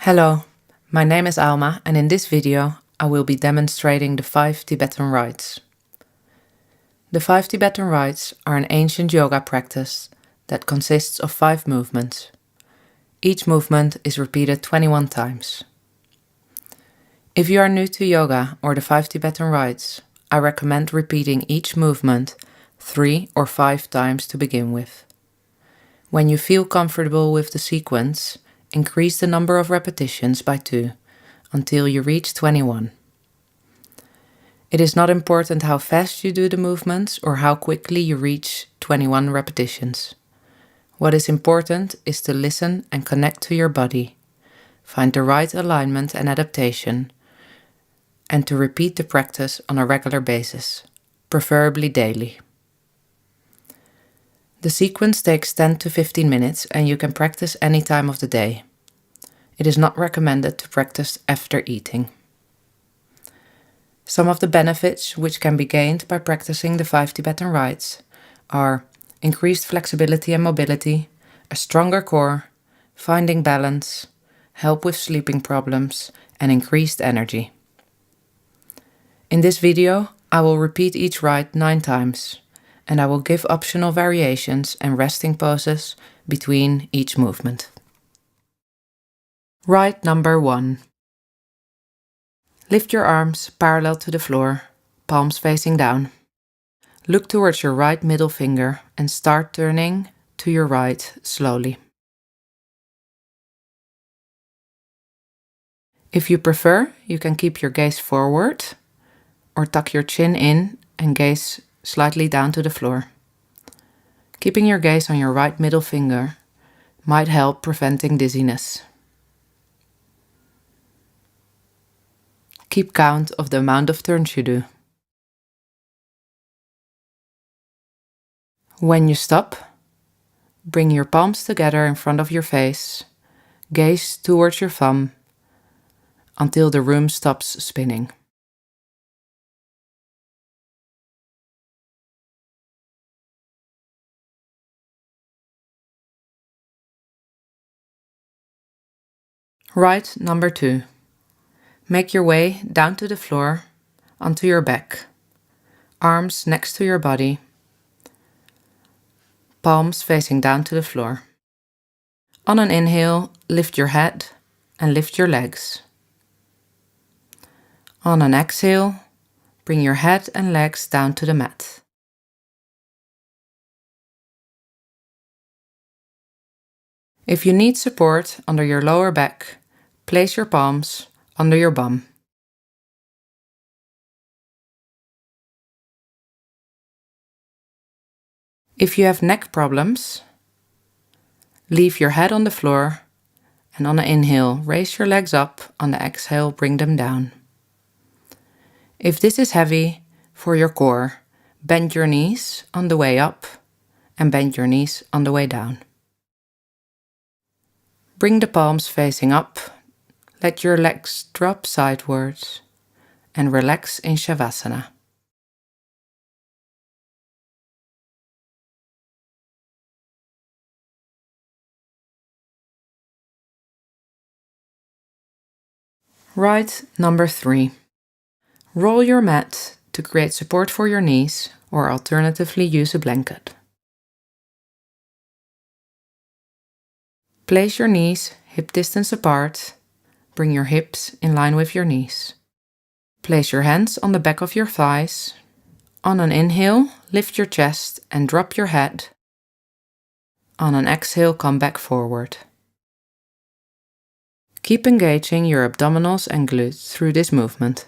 Hello, my name is Alma, and in this video I will be demonstrating the 5 Tibetan Rites. The 5 Tibetan Rites are an ancient yoga practice that consists of 5 movements. Each movement is repeated 21 times. If you are new to yoga or the 5 Tibetan Rites, I recommend repeating each movement 3 or 5 times to begin with. When you feel comfortable with the sequence, increase the number of repetitions by 2 until you reach 21. It is not important how fast you do the movements or how quickly you reach 21 repetitions. What is important is to listen and connect to your body, find the right alignment and adaptation, and to repeat the practice on a regular basis, preferably daily. The sequence takes 10 to 15 minutes and you can practice any time of the day. It is not recommended to practice after eating. Some of the benefits which can be gained by practicing the 5 Tibetan Rites are increased flexibility and mobility, a stronger core, finding balance, help with sleeping problems, and increased energy. In this video, I will repeat each rite 9 times, and I will give optional variations and resting poses between each movement. Rite number 1. Lift your arms parallel to the floor, palms facing down. Look towards your right middle finger and start turning to your right slowly. If you prefer, you can keep your gaze forward or tuck your chin in and gaze slightly down to the floor. Keeping your gaze on your right middle finger might help preventing dizziness. Keep count of the amount of turns you do. When you stop, bring your palms together in front of your face, gaze towards your thumb until the room stops spinning. Rite number 2. Make your way down to the floor, onto your back, arms next to your body, palms facing down to the floor. On an inhale, lift your head and lift your legs. On an exhale, bring your head and legs down to the mat. If you need support under your lower back, place your palms under your bum. If you have neck problems, leave your head on the floor and on the inhale, raise your legs up, on the exhale, bring them down. If this is heavy for your core, bend your knees on the way up and bend your knees on the way down. Bring the palms facing up, let your legs drop sidewards and relax in Shavasana. Rite number 3. Roll your mat to create support for your knees, or alternatively use a blanket. Place your knees hip distance apart, bring your hips in line with your knees. Place your hands on the back of your thighs. On an inhale, lift your chest and drop your head. On an exhale, come back forward. Keep engaging your abdominals and glutes through this movement.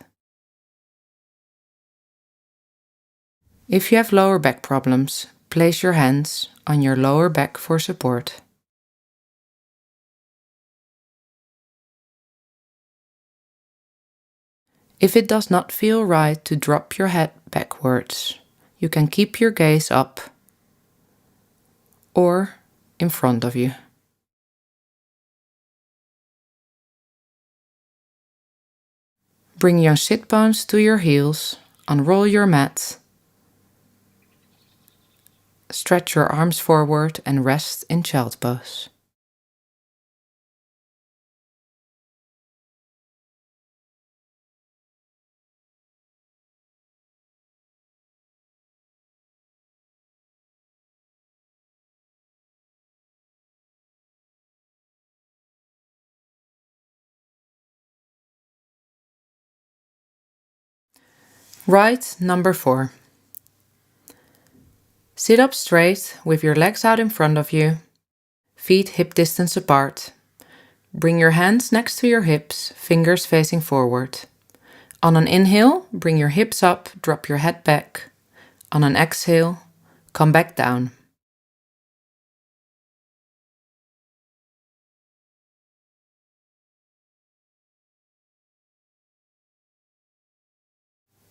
If you have lower back problems, place your hands on your lower back for support. If it does not feel right to drop your head backwards, you can keep your gaze up or in front of you. Bring your sit bones to your heels, unroll your mat, stretch your arms forward and rest in child pose. Rite number 4. Sit up straight with your legs out in front of you, feet hip distance apart. Bring your hands next to your hips, fingers facing forward. On an inhale, bring your hips up, drop your head back. On an exhale, come back down.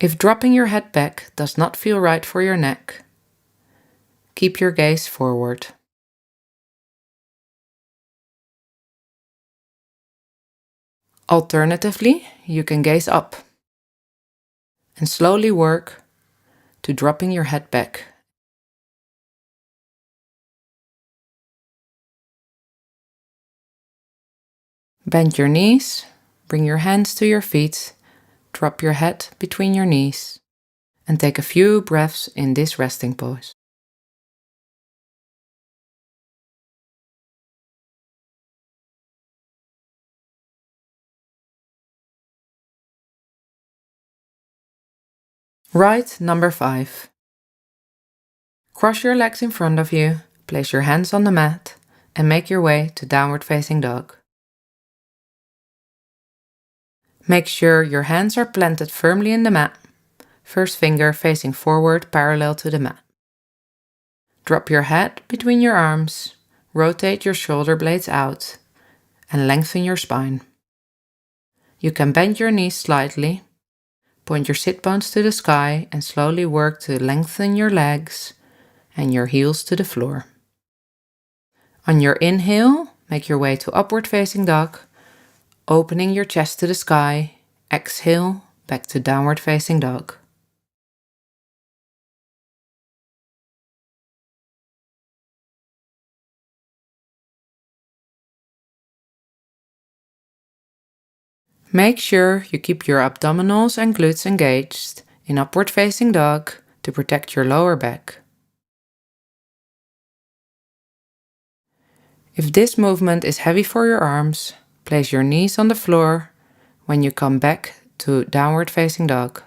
If dropping your head back does not feel right for your neck, keep your gaze forward. Alternatively, you can gaze up and slowly work to dropping your head back. Bend your knees, bring your hands to your feet, drop your head between your knees, and take a few breaths in this resting pose. Rite number 5. Cross your legs in front of you, place your hands on the mat, and make your way to downward facing dog. Make sure your hands are planted firmly in the mat, first finger facing forward parallel to the mat. Drop your head between your arms, rotate your shoulder blades out, and lengthen your spine. You can bend your knees slightly, point your sit bones to the sky, and slowly work to lengthen your legs and your heels to the floor. On your inhale, make your way to upward facing dog, opening your chest to the sky. Exhale, back to downward facing dog. Make sure you keep your abdominals and glutes engaged in upward facing dog to protect your lower back. If this movement is heavy for your arms, place your knees on the floor when you come back to downward facing dog.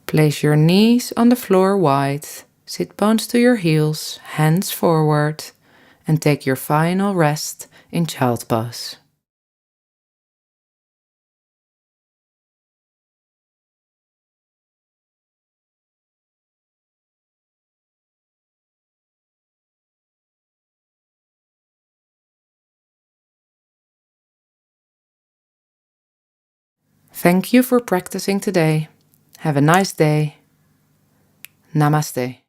Place your knees on the floor wide, sit bones to your heels, hands forward, and take your final rest in child pose. Thank you for practicing today. Have a nice day. Namaste.